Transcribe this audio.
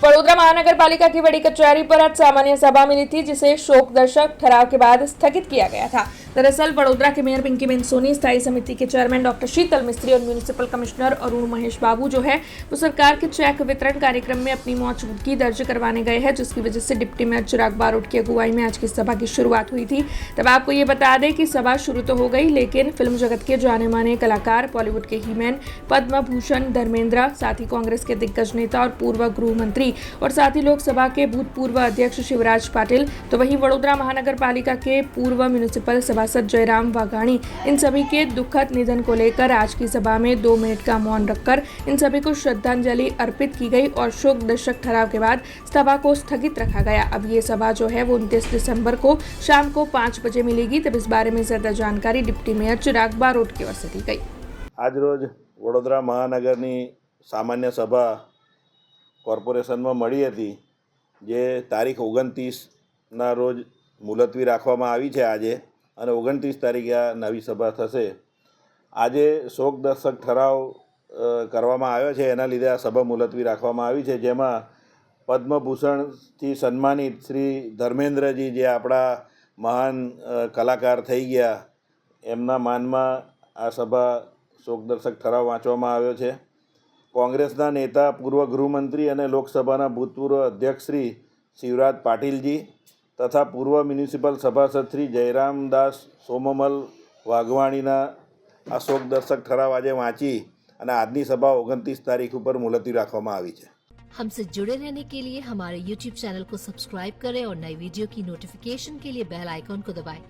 वडोदरा महानगर पालिका की बड़ी कचहरी पर आज सामान्य सभा मिली थी, जिसे शोक दर्शक ठहराव के बाद स्थगित किया गया था। दरअसल वडोदरा के मेयर पिंकीबेन सोनी, स्थायी समिति के चेयरमैन डॉक्टर शीतल मिस्त्री और म्यूनिसिपल कमिश्नर अरुण महेश बाबू जो है वो सरकार के चेक वितरण कार्यक्रम में अपनी मौजूदगी दर्ज करवाने गए हैं, जिसकी वजह से डिप्टी मेयर चिराग बारोट की अगुवाई में आज की सभा की शुरुआत हुई थी। तब आपको ये बता दें कि सभा शुरू तो हो गई, लेकिन फिल्म जगत के जाने माने कलाकार, बॉलीवुड के हीमैन पद्म भूषण धर्मेंद्र, साथ ही कांग्रेस के दिग्गज नेता और पूर्व गृह मंत्री और साथ ही लोकसभा के भूतपूर्व अध्यक्ष शिवराज पाटिल, तो वहीं वडोदरा महानगर पालिका के पूर्व म्यूनिसिपल सभासद जयराम वाघाणी, इन सभी के दुखद निधन को लेकर आज की सभा में 2 मिनट का मौन रखकर इन सभी को श्रद्धांजलि अर्पित की गई और शोक दर्शक ठहराव के बाद सभा को स्थगित रखा गया। अब ये सभा जो है वो 29 दिसंबर को शाम को 5 बजे मिलेगी। तब इस बारे में ज्यादा जानकारी डिप्टी मेयर चिराग बारोट की ओर से दी गई। आज रोज वडोदरा महानगरनी सामान्य सभा કોર્પોરેશનમાં મળી હતી, જે તારીખ 29ના રોજ મુલતવી રાખવામાં આવી છે આજે, અને 29 તારીખે આ નવી સભા થશે। આજે શોકદર્શક ઠરાવ કરવામાં આવ્યો છે, એના લીધે આ સભા મુલતવી રાખવામાં આવી છે, જેમાં પદ્મભૂષણથી સન્માનિત શ્રી ધર્મેન્દ્રજી, જે આપણા મહાન કલાકાર થઈ ગયા, એમના માનમાં આ સભા શોકદર્શક ઠરાવ વાંચવામાં આવ્યો છે। कांग्रेसना नेता, पूर्व गृहमंत्री और लोकसभा भूतपूर्व अध्यक्ष श्री शिवराज पाटिल जी तथा पूर्व म्यूनिसिपल सभासद श्री जयरामदास सोममल वाघवाणीना आ शोकदर्शक ठराव आज वाँची और आजनी सभा 29 तारीख पर मुलतवी राखवामां आवी छे। हमसे जुड़े रहने के लिए हमारे YouTube चैनल को सब्सक्राइब करें और नई वीडियो की नोटिफिकेशन के लिए बेल आइकॉन को दबाएं।